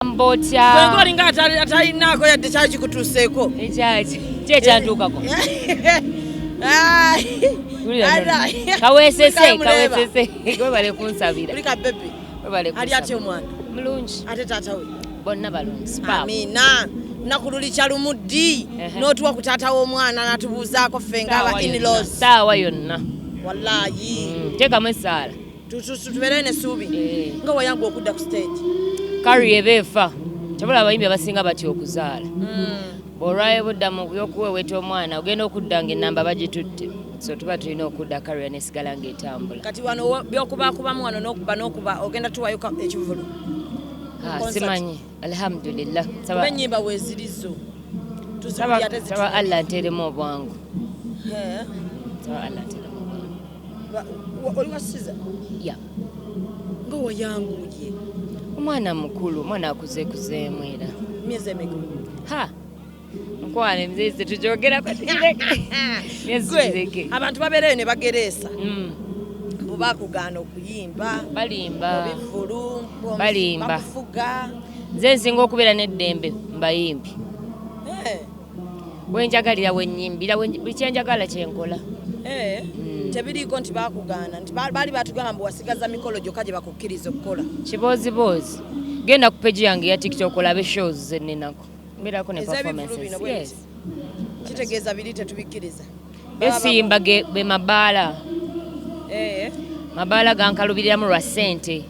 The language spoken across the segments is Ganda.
Mbotya. Gwengoli nga atalinako yadde kyali kikutuuseeko. Ekyaki. Kyekyantuukako. Kaweesese. Gwe bale kunsabira. Kulika bebe. Ali atya omwana? Mulungi. Ate taata we? Bonna balungi. Amina. Nakulu kyalumuddi. N'otuwa ku taata w'omwana n'atubuuzaako ffe ng'aba in-laws. Saawa yonna. Wallaahi. Teekamu essaala. Tubeere n'essuubi. Nga wayangu okudda ku stage. Kari ebeefa. Tabula abayimbi abasinga batya okuzaala. Olwaye budda mu by'okuweeweta omwana ogenda okudda ng'ennamba bagitutte. So tuba tulina okudda kariya nesigala ng'etambula. Kati wano by'okubakubamu wano n'okuba ogenda tuwayo ekivulu. Simanyi. Alhamdulillah. Saba ennyimba weezirizo. Tuzibulya ate zituwa. Saba Allah nteremu obwangu. Saba Allah nteremu obwangu. Oli wasiza? Ya. Nga wayanguye. Omwana mukulu, omwana akuzeekuzeemu era. Myezi emeka? Ha! Nkwana emyezi tujogera patireke. Myezi abantu babeereyo ne bagereesa. Bo bakugaana okuyimba. Balimba. Ebivulu. Balimba. Bakufuga. Nze nsinga okubeera n'eddembe mbayimbi. Bwenjagalira bwenyimbira buli kyenjagala kyenkola. Tebiriiko nti bakugaana nti baali batugamba mbu wasigaza mikolo gyokka gye bakukkiriza okukola. Kiboozibozi. Genda ku peji yange ya TikTok olabe shows ze nnenako. Mbeerako ne performances. Yes. Kitegeeza biri tetubikkiriza. Besimba be mabaala. Mabaala gankalubiriramu lwa ssente.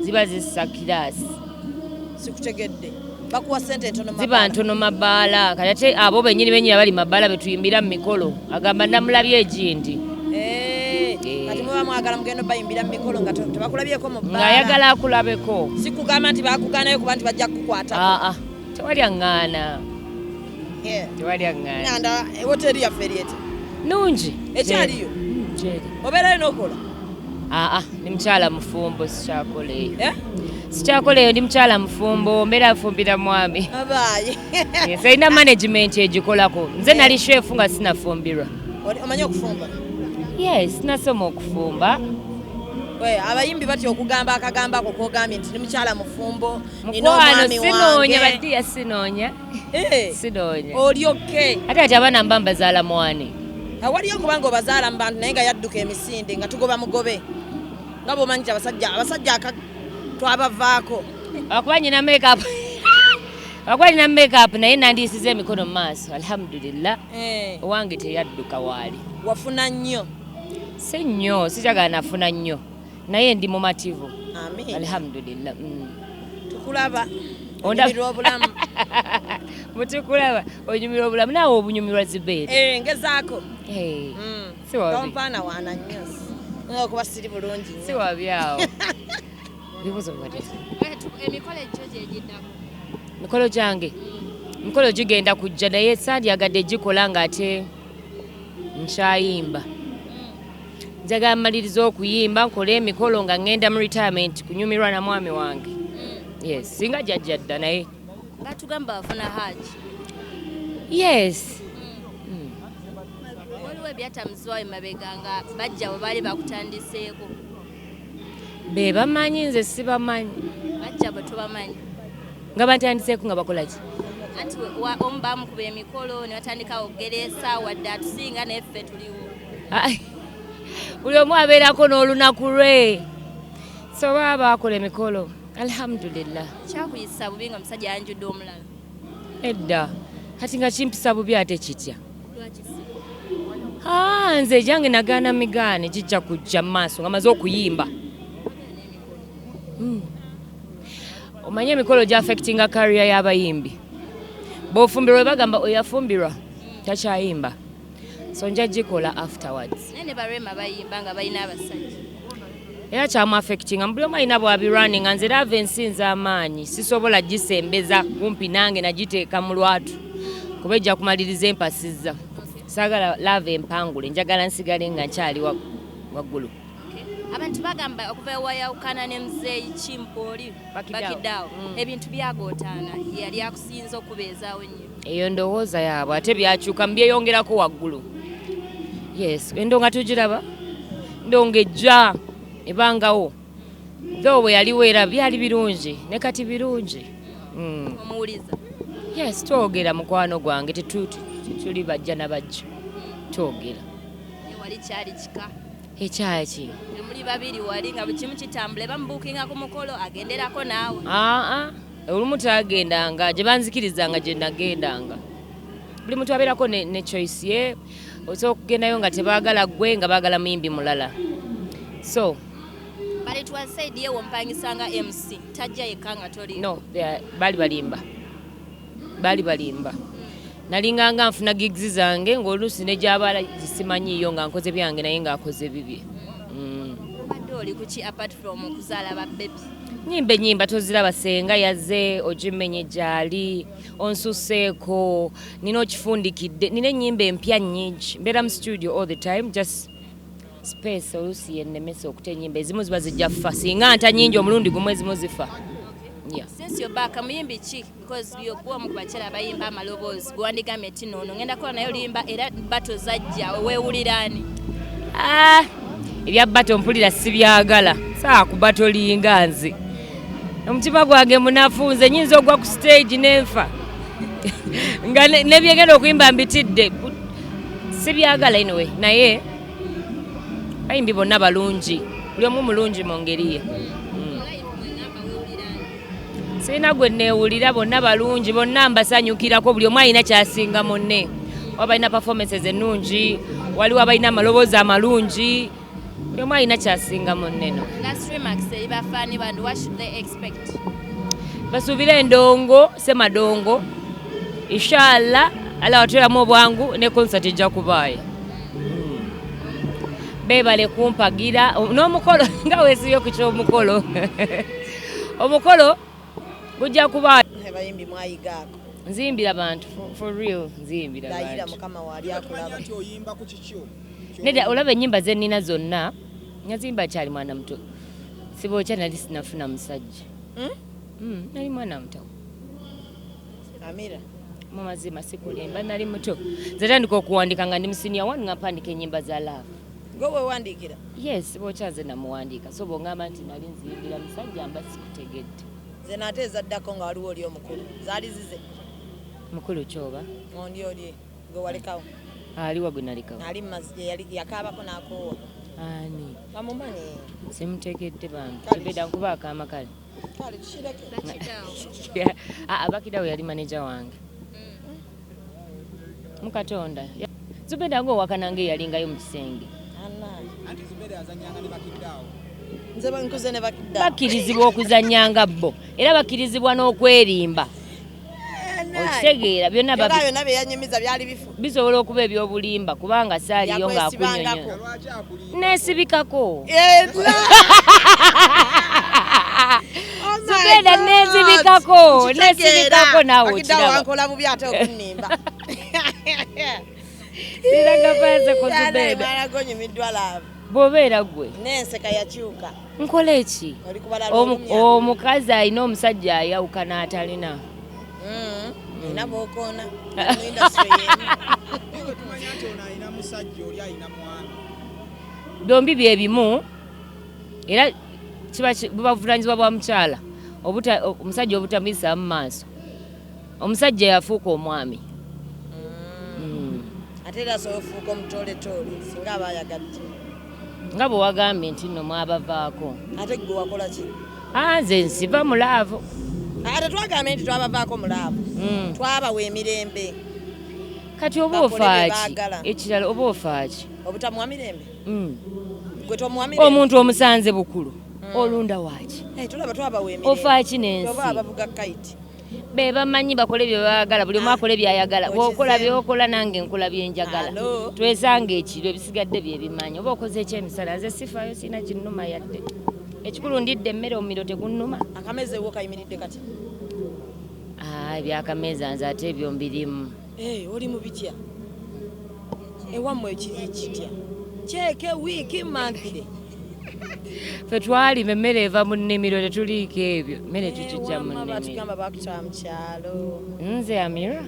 Ziba zissa kiraasi. Sikutegedde. Bakuwa ssente ntono mabaala. Ziba ntono mabaala. Kati abo bennyini abali mabaala betuyimbira mu mikolo. Agamba namulabye egindi. Kati muba mwagala mugendo bayimbira mu mikolo nga tebakulabyeko mu bbaala. Ng'ayagala akulabeko. Sikugamba nti bakugaanayo kuba nti bajja kukukwata. Tewali aŋŋaana. Tewali aŋŋaana. Nanda woteri yaffe eryete. Nungi. Ekyaliyo? Obeerayo n'okola? Ndi mukyala mufumbo sikyakoleeyo. Sikyakoleeyo ndi mukyala mufumbo mbeera afumbira mwami. Abaaye. Serina management egikolako. Nze nali chef nga sinafumbirwa. Omanyi okufumba? Yes, nasoma okufumba. Abayimbi batya okugamba akagamba ako kogambye nti ndi mukyala mufumbo. Mukwano sinoonya baddiya sinoonya. Sinoonya. Oli okay. Ate abaana mba mbazaala mwane. Awaliyo okubanga obazaala mu bantu naye nga yadduka emisinde nga tugoba mugobe. Nga bw'omanyi nti abasajja twabavaako. Akuba nyina makeup naye nandiisiza emikono mu maaso. Alhamdulillah. Owange teyadduka waali. Wafuna nnyo? Si nnyo, sikyagala nafuna nnyo. Naye ndi mumativu. Amin. Alhamdulillah. Tukulaba. Onyumirwa obulamu. Mutukulaba. Onyumirwa obulamu naawe obunyumirwa zibeere. Ngezaako. Si wabi. Tompaana waana nnyo. Okuba siri bulungi nnyo. Si wabi awo. Bibuzo bibadde. Emikolo egyo gyegiddako. Mikolo gyange. Mikolo gigenda kujja naye sandyagadde gikola ng'ate nkyayimba. Njagala mmaliriza okuyimba nkole emikolo nga ngenda mu retirement kunyumirwa na mwami wange. Yes, singa jjajja dda naye. Batugamba bafuna haji. Yes. Waliwo ebyatamuzibwayo mabega nga bajja bwe baali bakutandiseeko. Be bamanyi nze sibamanyi. Bajja bwe tubamanyi. Nga batandiseeko nga bakola ki? Anti omu bamukuba emikolo ne batandika okugereesa wadde atusinga neffe tuliwo. Buli omu abeerako n'olunaku lwe. So baba bakola emikolo. Alhamdulillah. Kyakuyisa bubi nga musajja yanjudde omulala? Edda. Kati nga kimpisa bubi ate kitya? Nze jange nagaana migaane kijja kujja mu maaso nga maze okuyimba. Omanye emikolo gy'affectinga career y'abayimbi. Bw'ofumbirwa bagamba oyafumbirwa takyayimba. So nja gikola afterwards. Ne barema bayimba nga balina abasajja. Era kyamu affectinga buli omu alina bw'abirani nga nze lava ensinza amaanyi sisobola gisembeza kumpi nange nagiteeka mu lwatu kuba ejja kumaliriza empasizza. Saagala lava empangule njagala nsigale nga nkyali waggulu. Abantu bagamba okuva ewayawukana ne muzeeyi Kimpooli Bakidaawo ebintu byagootaana yali akusinza okubeezaawo nnyo. Eyo ndowooza yaabwe ate byakyuka mbyeyongerako waggulu. Yes, endonga tugiraba ndonga ejja ebangawo. Though bwe yaliwo era byali birungi ne kati birungi. omuwuliza. Yes, twogera mukwano gwange tuli bajja nabajja twogera. Wali kyali kika ekyaki muli babiri wali nga bukimu kitambule bamubuukinga ku mukolo agenderako naawe. Olumu tagendanga gye banzikirizanga gye nagendanga. Buli muntu abeerako ne choice ye. Osobola okugendayo nga tebaagala gwe nga baagala muyimbi mulala. So bali twasaidi ye wompangisanga MC tajja yekka nga toli. No, bali balimba. Nalinganga nfuna gigs zange ng'oluusi ne gy'abala gisimanyiyo nga nkoze byange naye ng'akoze bibye. Obadde oli kuki apart from okuzaala ba baby? Nyimba toziraba senga yazze ogimenye gyali onsuseeko nina okifundikidde nina ennyimba empya nnyingi mbeera mu studio all the time just space oluusi yennemesa okuta ennyimba ezimu ziba zijja ffa singa nta nnyingi omulundi gumu ezimu zifa. Since you're back muyimbi ki because gwe omu ku bakyala abayimba amaloboozi gwewandigambye nti noono ngenda kukola naye oluyimba era bato zajja weewuliraani? Ebya bato mpulira sibyagala saa ku bato linga nze omutima gwange munafunze nyinza ogwa ku stage nenfa nga nebyegenda okuyimba mbitidde sibyagala anyway naye bayimbi bonna balungi buli omu mulungi mu ngeri ye. Sirina gwe neewulira bonna balungi bonna mbasanyukirako buli omu alina kyasinga munne. Waba alina performances ennungi waliwo abalina amaloboozi amalungi buli omu alina kyasinga munne no. Last remarks eri bafaani bantu what should they expect? Basuubire endongo semadongo inshallah ala wateramu obwangu ne concert ejja kubaayo. Beebale kumpagira n'omukolo nga weesibye ku ky'omukolo omukolo gujja kuba bayimbi mwayigaako nzimbira bantu for real nzimbira bantu dayira mukama wali akulaba nti oyimba ku kikyo neda olaba ennyimba ze nnina zonna nyazimba kyali mwana muto sibokya nali sinafuna musajja nali mwana muto Amiirah mu mazima sikulimba nali muto zatandika okuwandika nga ndi musinia wanu nga mpandika ennyimba za love. Gwe weewandikira? Yes, bokyaze namuwandiika so bw'ongamba nti nali nzimbira musajja mba sikutegedde. Ze nate ezaddako nga waliwo oli omukulu zaali zize mukulu kyoba ondi oli gwe walekawo aliwa gwe nalekawo ali mumazzi yakaabako n'akoowa ani bamumanyi simutegedde bantu kibeda nkuba akaama kale kale tushireke Bakidawo yali maneja wange mukatonda Zubeda ngo wakanange yalingayo mu kisenge anti Zubeda azanyanga ne Bakidawo nze bankuze ne Bakidawo bakirizibwa okuzanyanga bo era bakirizibwa n'okwerimba okitegeera byonna byonna byeyanyumiza byali bifu bisobola okuba ebyobulimba kubanga saaliyo ng'akunyonyo neesibikako Zubeda neesibikako naawe okiraba wankola bubi ate okunnimba siragapaze ko Zubeda maragonyumiddwa laavu bw'obeera gwe n'enseka yakyuka nkola eki omukazi alina omusajja ayawukana atalina ina bookoona tumanya nti ono alina musajja oli alina mwami byombi byebimu era buba buvunanyizibwa bwa mukyala omusajja obutamuyisa mu maaso omusajja yafuuka omwami ate era asobola ofuuka omutooletoole singa aba ayagadde nga bwe wagambye nti nno mwabavaako ate gwe wakola ki nze nsiva mulaavu ate twagambye nti twabavaako mulaavu twabawa emirembe kati oba ofaaki ekirala oba ofaaki obutamuwa mirembe gwe tomuwa mirembe omuntu omusanze bukulu olunda waaki tulaba twabawa emirembe ofaaki n'ensi oba abavuga kayiti be bamanyi bakole bye baagala buli omu akola byayagala bw'okola byokola nange nkola byenjagala twesanga ekiro ebisigadde bye bimanyi oba okoze ekyemisala nze sifaayo sirina kinnuma yadde ekikulu ndidde emmere omumiro tegunnuma akameza ewo kayimiridde kati ebyakameza nze ate ebyo mbirimu oli mu bitya ewammwe ekiri kitya kyeke wiiki mankire fe twalima emmere eva mu nnimiro tetuliiko ebyo emmere tukijja mu nnimiro batugamba bakutwala mu kyalo nze Amiirah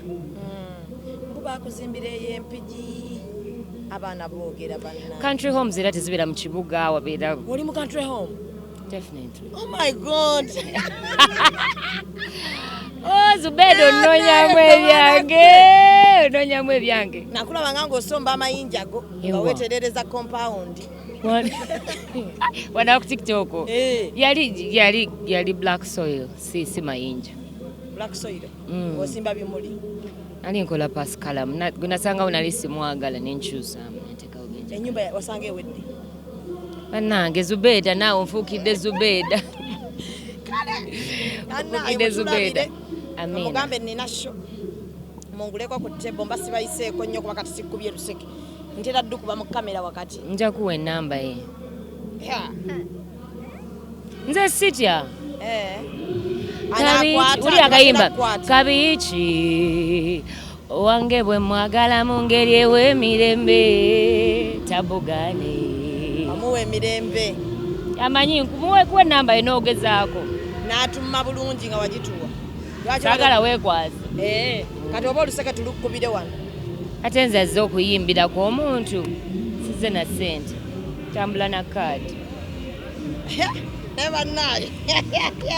bakuzimbira ey'empigi abaana boogera banna country homes era tezibeera mu kibuga wabeera oli mu country home definitely oh my god Zubeda ononyamu ebyange. Nakulaba nga ng'osomba amayinja go nga weeterereza compound. Wana ku TikTok. Yali black soil, si mayinja. Black soil. Osimba bimuli. Ali nkola Pascal. Gunasanga unali simwagala nenkyusa. Ennyumba wasanga ewedde. Bannange Zubeda naawe nfuukidde Zubeda. Nfuukidde Zubeda. Amina. Mugambe nina sho. Munguleko ku tebo mbasi bayiseeko nnyo kuba kati sikkubye luseke. Ntera ddu kuba mu kamera wakati. Nja kuwa ennamba ye. Nze sitya. Uli akayimba kabichi wange bwe mwagala mu ngeri ew'emirembe tabugane. Amuwe emirembe. Amanyi nkumuwe kuwa ennamba ye n'ogezaako. N'atumma bulungi nga wagituwa. Saagala weekwaze. Kati oba oluseke tulukkubire wano. Ate nze azze okuyimbirako omuntu sizze na ssente tambula na kaadi. Ne bannaayo.